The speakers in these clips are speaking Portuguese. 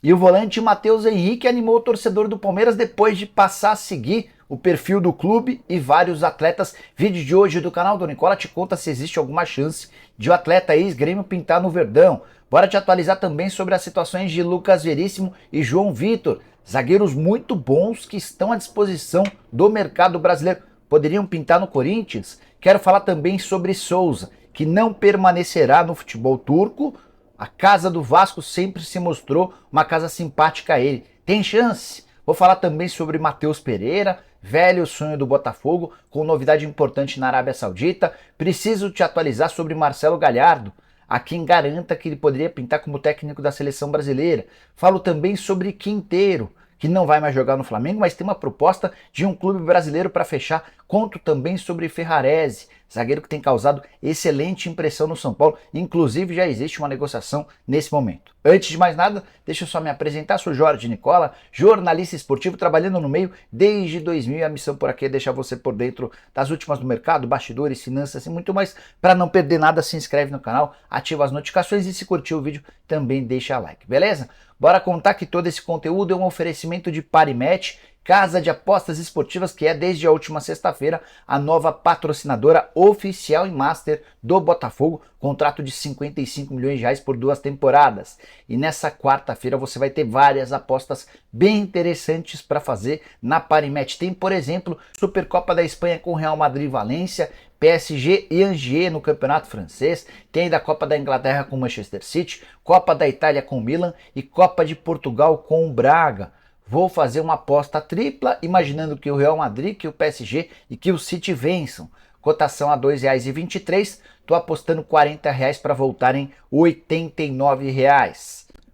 E o volante Matheus Henrique animou o torcedor do Palmeiras depois de passar a seguir o perfil do clube e vários atletas. Vídeo de hoje do canal do Nicola te conta se existe alguma chance de o atleta ex-Grêmio pintar no Verdão. Bora te atualizar também sobre as situações de Lucas Veríssimo e João Vitor, zagueiros muito bons que estão à disposição do mercado brasileiro. Poderiam pintar no Corinthians? Quero falar também sobre Souza, que não permanecerá no futebol turco. A casa do Vasco sempre se mostrou uma casa simpática a ele. Tem chance? Vou falar também sobre Matheus Pereira, velho sonho do Botafogo, com novidade importante na Arábia Saudita. Preciso te atualizar sobre Marcelo Galhardo, a quem garanta que ele poderia pintar como técnico da seleção brasileira. Falo também sobre Quinteiro, que não vai mais jogar no Flamengo, mas tem uma proposta de um clube brasileiro para fechar. Conto também sobre Ferrarese, zagueiro que tem causado excelente impressão no São Paulo, inclusive já existe uma negociação nesse momento. Antes de mais nada, deixa eu só me apresentar, sou Jorge Nicola, jornalista esportivo, trabalhando no meio desde 2000, e a missão por aqui é deixar você por dentro das últimas do mercado, bastidores, finanças e muito mais. Para não perder nada, se inscreve no canal, ativa as notificações e se curtiu o vídeo, também deixa like, beleza? Bora contar que todo esse conteúdo é um oferecimento de Parimatch, casa de apostas esportivas que é desde a última sexta-feira a nova patrocinadora oficial e master do Botafogo, contrato de 55 milhões de reais por 2 temporadas. E nessa quarta-feira você vai ter várias apostas bem interessantes para fazer na Parimatch. Tem, por exemplo, Supercopa da Espanha com Real Madrid e Valência, PSG e Angers no campeonato francês, tem ainda a Copa da Inglaterra com Manchester City, Copa da Itália com Milan e Copa de Portugal com o Braga. Vou fazer uma aposta tripla, imaginando que o Real Madrid, que o PSG e que o City vençam. Cotação a R$ 2,23, estou apostando R$ 40 para voltar em R$ 89.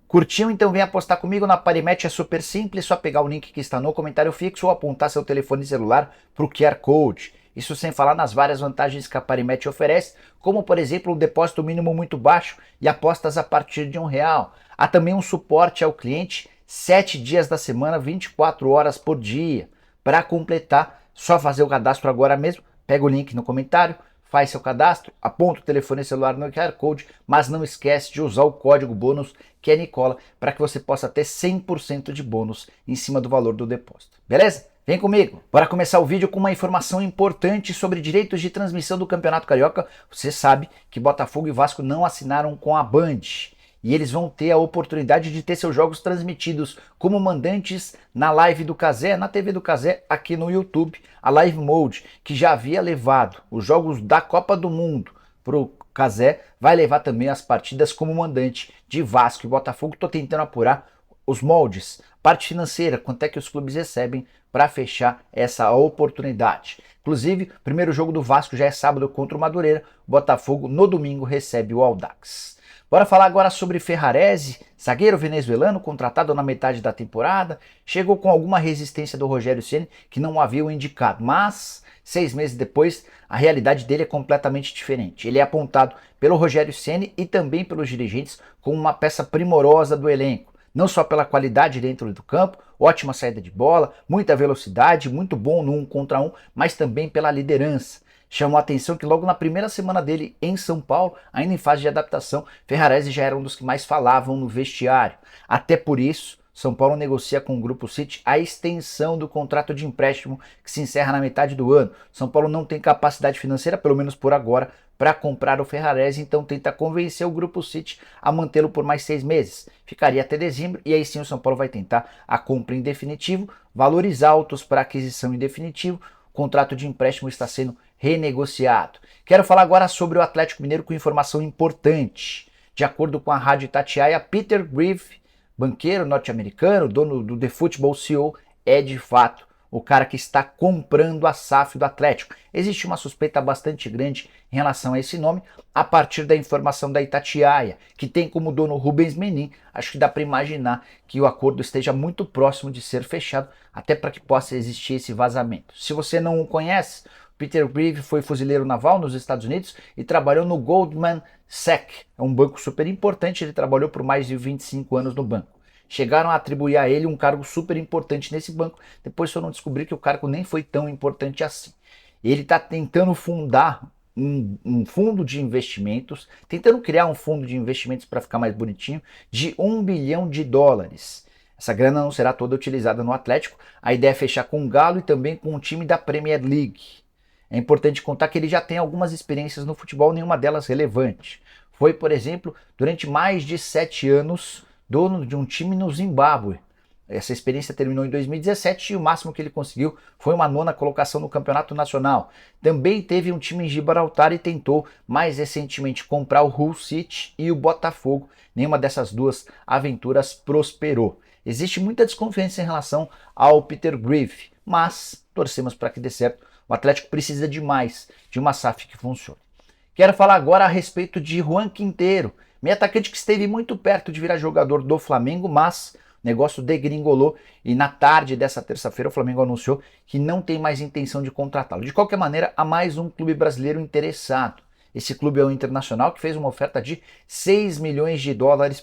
Curtiu? Então vem apostar comigo na Parimatch, é super simples, só pegar o link que está no comentário fixo ou apontar seu telefone celular para o QR Code. Isso sem falar nas várias vantagens que a Parimatch oferece, como por exemplo um depósito mínimo muito baixo e apostas a partir de R$1. Há também um suporte ao cliente 7 dias da semana, 24 horas por dia. Para completar, só fazer o cadastro agora mesmo, pega o link no comentário, faz seu cadastro, aponta o telefone celular no QR Code, mas não esquece de usar o código bônus que é Nicola, para que você possa ter 100% de bônus em cima do valor do depósito. Beleza? Vem comigo! Bora começar o vídeo com uma informação importante sobre direitos de transmissão do Campeonato Carioca. Você sabe que Botafogo e Vasco não assinaram com a Band. E eles vão ter a oportunidade de ter seus jogos transmitidos como mandantes na live do Cazé, na TV do Cazé, aqui no YouTube, a Live Mode, que já havia levado os jogos da Copa do Mundo para o Cazé, vai levar também as partidas como mandante de Vasco e Botafogo. Estou tentando apurar os moldes, parte financeira, quanto é que os clubes recebem para fechar essa oportunidade. Inclusive, o primeiro jogo do Vasco já é sábado contra o Madureira, o Botafogo no domingo recebe o Audax. Bora falar agora sobre Ferrarese, zagueiro venezuelano contratado na metade da temporada, chegou com alguma resistência do Rogério Ceni, que não o havia indicado, mas 6 meses depois a realidade dele é completamente diferente. Ele é apontado pelo Rogério Ceni e também pelos dirigentes como uma peça primorosa do elenco, não só pela qualidade dentro do campo, ótima saída de bola, muita velocidade, muito bom no 1 contra 1, mas também pela liderança. Chamou a atenção que logo na primeira semana dele em São Paulo, ainda em fase de adaptação, Ferrarese já era um dos que mais falavam no vestiário. Até por isso, São Paulo negocia com o Grupo City a extensão do contrato de empréstimo que se encerra na metade do ano. São Paulo não tem capacidade financeira, pelo menos por agora, para comprar o Ferrarese, então tenta convencer o Grupo City a mantê-lo por mais 6 meses. Ficaria até dezembro e aí sim o São Paulo vai tentar a compra em definitivo, valores altos para aquisição em definitivo. O contrato de empréstimo está sendo renegociado. Quero falar agora sobre o Atlético Mineiro com informação importante. De acordo com a Rádio Itatiaia, Peter Griff, banqueiro norte-americano, dono do The Football CEO, é de fato o cara que está comprando a SAF do Atlético. Existe uma suspeita bastante grande em relação a esse nome, a partir da informação da Itatiaia, que tem como dono Rubens Menin. Acho que dá para imaginar que o acordo esteja muito próximo de ser fechado, até para que possa existir esse vazamento. Se você não o conhece, Peter Griff foi fuzileiro naval nos Estados Unidos e trabalhou no Goldman Sachs, é um banco super importante, ele trabalhou por mais de 25 anos no banco. Chegaram a atribuir a ele um cargo super importante nesse banco, depois foram descobrir que o cargo nem foi tão importante assim. Ele está tentando fundar um fundo de investimentos, tentando criar um fundo de investimentos para ficar mais bonitinho, de US$ 1 bilhão. Essa grana não será toda utilizada no Atlético, a ideia é fechar com o Galo e também com o time da Premier League. É importante contar que ele já tem algumas experiências no futebol, nenhuma delas relevante. Foi, por exemplo, durante mais de 7 anos, dono de um time no Zimbábue. Essa experiência terminou em 2017 e o máximo que ele conseguiu foi uma 9ª colocação no Campeonato Nacional. Também teve um time em Gibraltar e tentou mais recentemente comprar o Hull City e o Botafogo. Nenhuma dessas duas aventuras prosperou. Existe muita desconfiança em relação ao Peter Grif, mas torcemos para que dê certo. O Atlético precisa de mais, de uma SAF que funcione. Quero falar agora a respeito de Juan Quinteiro, meio atacante que esteve muito perto de virar jogador do Flamengo, mas o negócio degringolou e na tarde dessa terça-feira o Flamengo anunciou que não tem mais intenção de contratá-lo. De qualquer maneira, há mais um clube brasileiro interessado. Esse clube é o Internacional, que fez uma oferta de US$ 6 milhões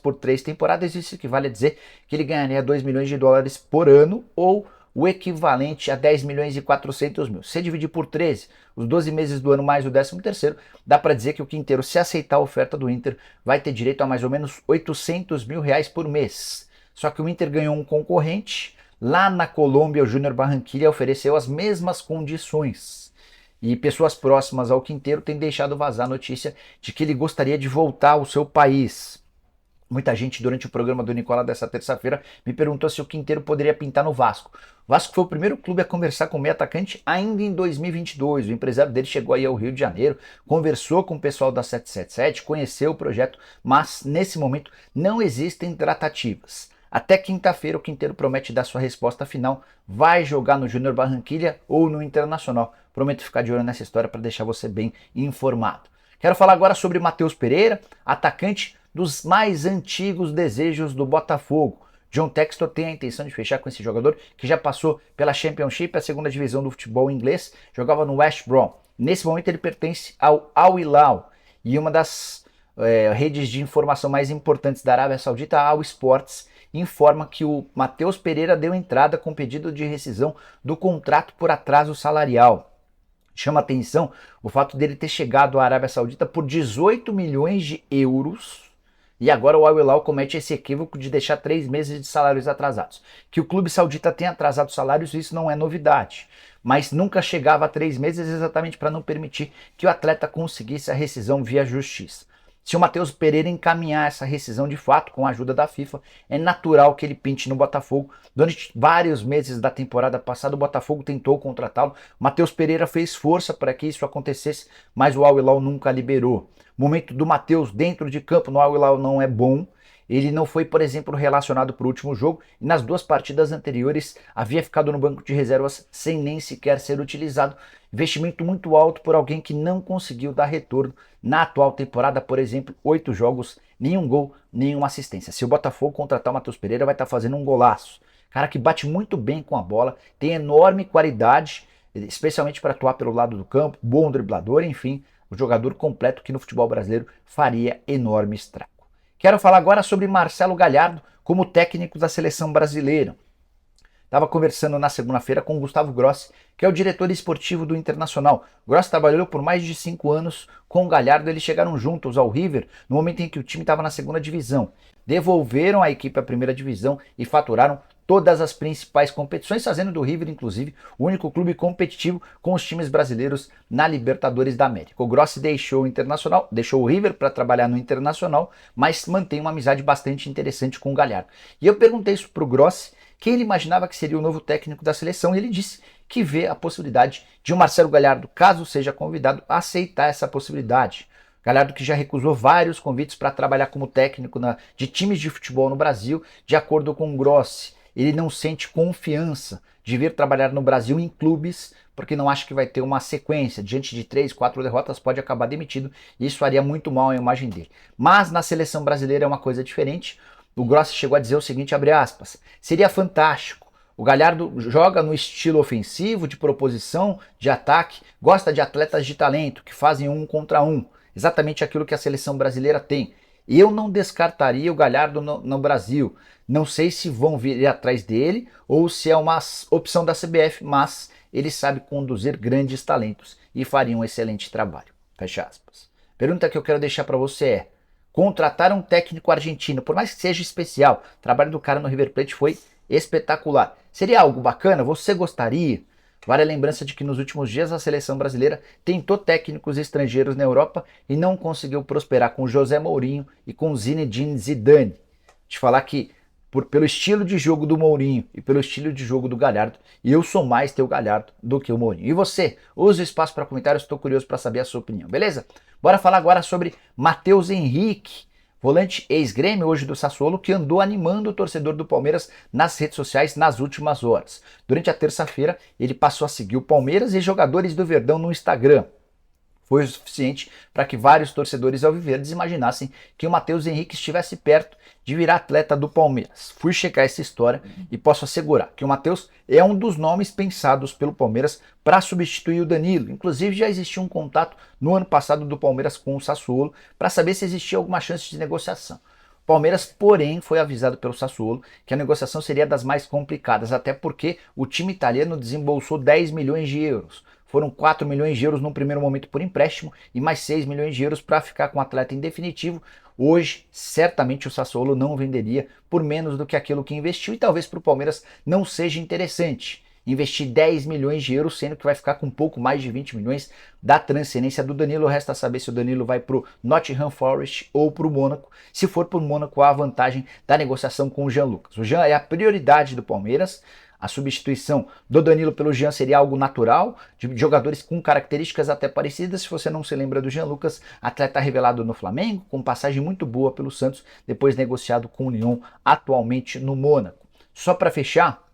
por 3 temporadas. Isso equivale a dizer que ele ganharia US$ 2 milhões por ano, ou o equivalente a 10 milhões e 400 mil. Se dividir por 13, os 12 meses do ano mais o 13º, dá para dizer que o Quinteiro, se aceitar a oferta do Inter, vai ter direito a mais ou menos R$ 800 mil por mês. Só que o Inter ganhou um concorrente. Lá na Colômbia, o Júnior Barranquilla ofereceu as mesmas condições. E pessoas próximas ao Quinteiro têm deixado vazar a notícia de que ele gostaria de voltar ao seu país. Muita gente durante o programa do Nicola dessa terça-feira me perguntou se o Quinteiro poderia pintar no Vasco. O Vasco foi o primeiro clube a conversar com o meio atacante ainda em 2022. O empresário dele chegou aí ao Rio de Janeiro, conversou com o pessoal da 777, conheceu o projeto, mas nesse momento não existem tratativas. Até quinta-feira o Quinteiro promete dar sua resposta final. Vai jogar no Júnior Barranquilla ou no Internacional? Prometo ficar de olho nessa história para deixar você bem informado. Quero falar agora sobre Matheus Pereira, atacante dos mais antigos desejos do Botafogo. John Textor tem a intenção de fechar com esse jogador, que já passou pela Championship, a segunda divisão do futebol inglês, jogava no West Brom. Nesse momento ele pertence ao Al Hilal, e uma das redes de informação mais importantes da Arábia Saudita, a Al Sports, informa que o Matheus Pereira deu entrada com pedido de rescisão do contrato por atraso salarial. Chama atenção o fato dele ter chegado à Arábia Saudita por 18 milhões de euros e agora o Al Hilal comete esse equívoco de deixar 3 meses de salários atrasados. Que o clube saudita tenha atrasado salários, isso não é novidade, mas nunca chegava a 3 meses exatamente para não permitir que o atleta conseguisse a rescisão via justiça. Se o Matheus Pereira encaminhar essa rescisão de fato com a ajuda da FIFA, é natural que ele pinte no Botafogo. Durante vários meses da temporada passada, o Botafogo tentou contratá-lo. O Matheus Pereira fez força para que isso acontecesse, mas o Al Hilal nunca liberou. O momento do Matheus dentro de campo no Al Hilal não é bom. Ele não foi, por exemplo, relacionado para o último jogo e nas 2 partidas anteriores havia ficado no banco de reservas sem nem sequer ser utilizado. Investimento muito alto por alguém que não conseguiu dar retorno na atual temporada, por exemplo, 8 jogos, nenhum gol, nenhuma assistência. Se o Botafogo contratar o Matheus Pereira, vai estar fazendo um golaço. Cara que bate muito bem com a bola, tem enorme qualidade, especialmente para atuar pelo lado do campo, bom driblador, enfim, o jogador completo que no futebol brasileiro faria enorme estrago. Quero falar agora sobre Marcelo Galhardo como técnico da seleção brasileira. Estava conversando na segunda-feira com o Gustavo Grossi, que é o diretor esportivo do Internacional. O Grossi trabalhou por mais de 5 anos com o Galhardo, eles chegaram juntos ao River no momento em que o time estava na segunda divisão. Devolveram a equipe à primeira divisão e faturaram todas as principais competições, fazendo do River, inclusive, o único clube competitivo com os times brasileiros na Libertadores da América. O Grossi deixou o Internacional, deixou o River para trabalhar no Internacional, mas mantém uma amizade bastante interessante com o Galhardo. E eu perguntei isso para o Grossi, quem ele imaginava que seria o novo técnico da seleção, e ele disse que vê a possibilidade de o Marcelo Galhardo, caso seja convidado, aceitar essa possibilidade. Galhardo que já recusou vários convites para trabalhar como técnico de times de futebol no Brasil, de acordo com o Grossi. Ele não sente confiança de vir trabalhar no Brasil em clubes, porque não acha que vai ter uma sequência. Diante de 3, 4 derrotas, pode acabar demitido, e isso faria muito mal à imagem dele. Mas na seleção brasileira é uma coisa diferente. O Grossi chegou a dizer o seguinte, abre aspas, seria fantástico. O Galhardo joga no estilo ofensivo, de proposição, de ataque, gosta de atletas de talento, que fazem 1 contra 1. Exatamente aquilo que a seleção brasileira tem. Eu não descartaria o Galhardo no Brasil. Não sei se vão vir atrás dele ou se é uma opção da CBF, mas ele sabe conduzir grandes talentos e faria um excelente trabalho. Fecha aspas. Pergunta que eu quero deixar para você é: contratar um técnico argentino, por mais que seja especial, o trabalho do cara no River Plate foi espetacular. Seria algo bacana? Você gostaria? Vale a lembrança de que nos últimos dias a seleção brasileira tentou técnicos estrangeiros na Europa e não conseguiu prosperar com José Mourinho e com Zinedine Zidane. Te falar que pelo estilo de jogo do Mourinho e pelo estilo de jogo do Galhardo, eu sou mais teu Galhardo do que o Mourinho. E você? Use o espaço para comentários, estou curioso para saber a sua opinião, beleza? Bora falar agora sobre Matheus Henrique, volante ex-Grêmio, hoje do Sassuolo, que andou animando o torcedor do Palmeiras nas redes sociais nas últimas horas. Durante a terça-feira, ele passou a seguir o Palmeiras e jogadores do Verdão no Instagram. Foi o suficiente para que vários torcedores alviverdes imaginassem que o Matheus Henrique estivesse perto de virar atleta do Palmeiras. Fui checar essa história e posso assegurar que o Matheus é um dos nomes pensados pelo Palmeiras para substituir o Danilo. Inclusive já existia um contato no ano passado do Palmeiras com o Sassuolo para saber se existia alguma chance de negociação. O Palmeiras, porém, foi avisado pelo Sassuolo que a negociação seria das mais complicadas, até porque o time italiano desembolsou 10 milhões de euros. Foram 4 milhões de euros no primeiro momento por empréstimo e mais 6 milhões de euros para ficar com o atleta em definitivo. Hoje, certamente o Sassuolo não venderia por menos do que aquilo que investiu e talvez para o Palmeiras não seja interessante investir 10 milhões de euros, sendo que vai ficar com um pouco mais de 20 milhões da transferência do Danilo. Resta saber se o Danilo vai para o Nottingham Forest ou para o Mônaco. Se for para o Mônaco, há a vantagem da negociação com o Jean Lucas. O Jean é a prioridade do Palmeiras. A substituição do Danilo pelo Jean seria algo natural, de jogadores com características até parecidas. Se você não se lembra do Jean Lucas, atleta revelado no Flamengo, com passagem muito boa pelo Santos, depois negociado com o Lyon, atualmente no Mônaco. Só para fechar,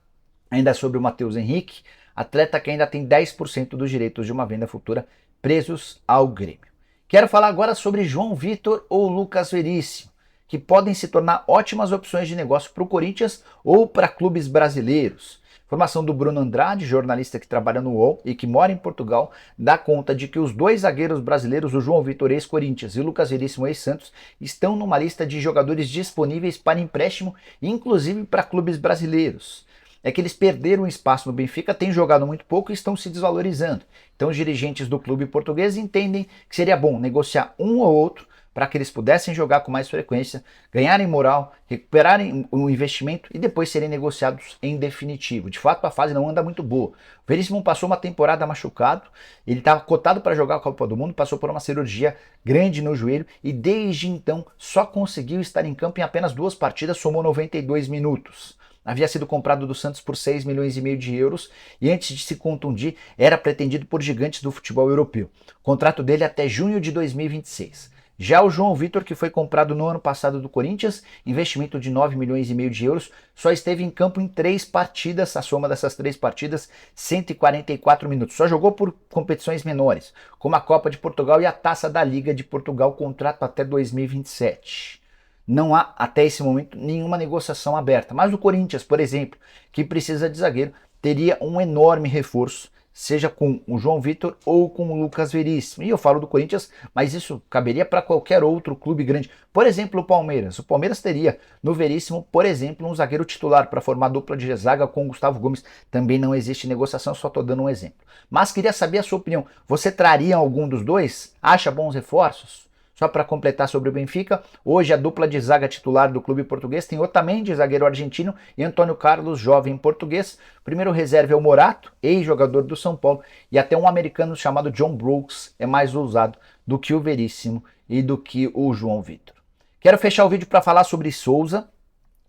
ainda sobre o Matheus Henrique, atleta que ainda tem 10% dos direitos de uma venda futura presos ao Grêmio. Quero falar agora sobre João Vitor ou Lucas Veríssimo, que podem se tornar ótimas opções de negócio para o Corinthians ou para clubes brasileiros. Informação do Bruno Andrade, jornalista que trabalha no UOL e que mora em Portugal, dá conta de que os dois zagueiros brasileiros, o João Vitor ex-Corinthians e o Lucas Veríssimo ex-Santos, estão numa lista de jogadores disponíveis para empréstimo, inclusive para clubes brasileiros. É que eles perderam espaço no Benfica, têm jogado muito pouco e estão se desvalorizando. Então os dirigentes do clube português entendem que seria bom negociar um ou outro para que eles pudessem jogar com mais frequência, ganharem moral, recuperarem o investimento e depois serem negociados em definitivo. De fato, a fase não anda muito boa. O Veríssimo passou uma temporada machucado, ele estava cotado para jogar a Copa do Mundo, passou por uma cirurgia grande no joelho e desde então só conseguiu estar em campo em apenas 2 partidas, somou 92 minutos. Havia sido comprado do Santos por 6 milhões e meio de euros e antes de se contundir era pretendido por gigantes do futebol europeu. O contrato dele é até junho de 2026. Já o João Vitor, que foi comprado no ano passado do Corinthians, investimento de 9 milhões e meio de euros, só esteve em campo em 3 partidas, a soma dessas 3 partidas, 144 minutos. Só jogou por competições menores, como a Copa de Portugal e a Taça da Liga de Portugal, contrato até 2027. Não há, até esse momento, nenhuma negociação aberta. Mas o Corinthians, por exemplo, que precisa de zagueiro, teria um enorme reforço, seja com o João Vitor ou com o Lucas Veríssimo. E eu falo do Corinthians, mas isso caberia para qualquer outro clube grande. Por exemplo, o Palmeiras. O Palmeiras teria no Veríssimo, por exemplo, um zagueiro titular para formar dupla de zaga com o Gustavo Gomes. Também não existe negociação, só estou dando um exemplo. Mas queria saber a sua opinião. Você traria algum dos dois? Acha bons reforços? Só para completar sobre o Benfica, hoje a dupla de zaga titular do clube português tem Otamendi, zagueiro argentino, e Antônio Carlos, jovem português. O primeiro reserva é o Morato, ex-jogador do São Paulo, e até um americano chamado John Brooks é mais ousado do que o Veríssimo e do que o João Vitor. Quero fechar o vídeo para falar sobre Souza,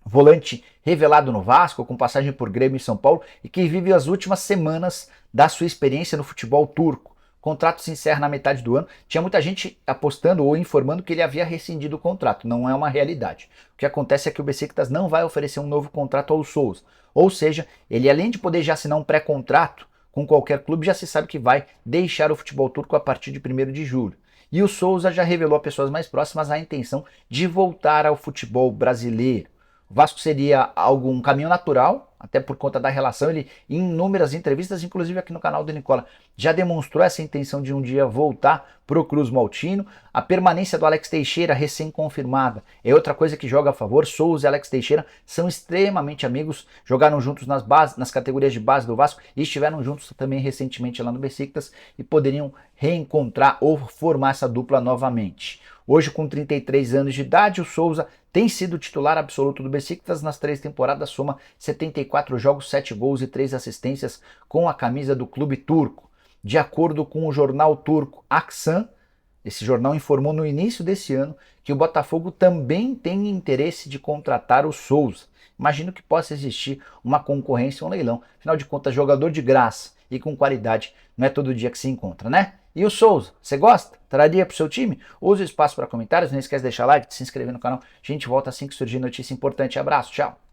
volante revelado no Vasco, com passagem por Grêmio e São Paulo, e que vive as últimas semanas da sua experiência no futebol turco. O contrato se encerra na metade do ano. Tinha muita gente apostando ou informando que ele havia rescindido o contrato. Não é uma realidade. O que acontece é que o Besiktas não vai oferecer um novo contrato ao Souza. Ou seja, ele além de poder já assinar um pré-contrato com qualquer clube, já se sabe que vai deixar o futebol turco a partir de 1º de julho. E o Souza já revelou a pessoas mais próximas a intenção de voltar ao futebol brasileiro. O Vasco seria um caminho natural até por conta da relação. Ele, em inúmeras entrevistas, inclusive aqui no canal do Nicola, já demonstrou essa intenção de um dia voltar para o Cruz Maltino. A permanência do Alex Teixeira, recém-confirmada, é outra coisa que joga a favor. Souza e Alex Teixeira são extremamente amigos, jogaram juntos nas categorias de base do Vasco e estiveram juntos também recentemente lá no Besiktas e poderiam reencontrar ou formar essa dupla novamente. Hoje, com 33 anos de idade, o Souza tem sido titular absoluto do Besiktas nas 3 temporadas, soma 74 jogos, 7 gols e 3 assistências com a camisa do clube turco. De acordo com o jornal turco Aksan, esse jornal informou no início desse ano que o Botafogo também tem interesse de contratar o Souza. Imagino que possa existir uma concorrência, um leilão. Afinal de contas, jogador de graça e com qualidade não é todo dia que se encontra, né? E o Souza, você gosta? Traria para o seu time? Use o espaço para comentários, não esquece de deixar like, de se inscrever no canal. A gente volta assim que surgir notícia importante. Abraço, tchau!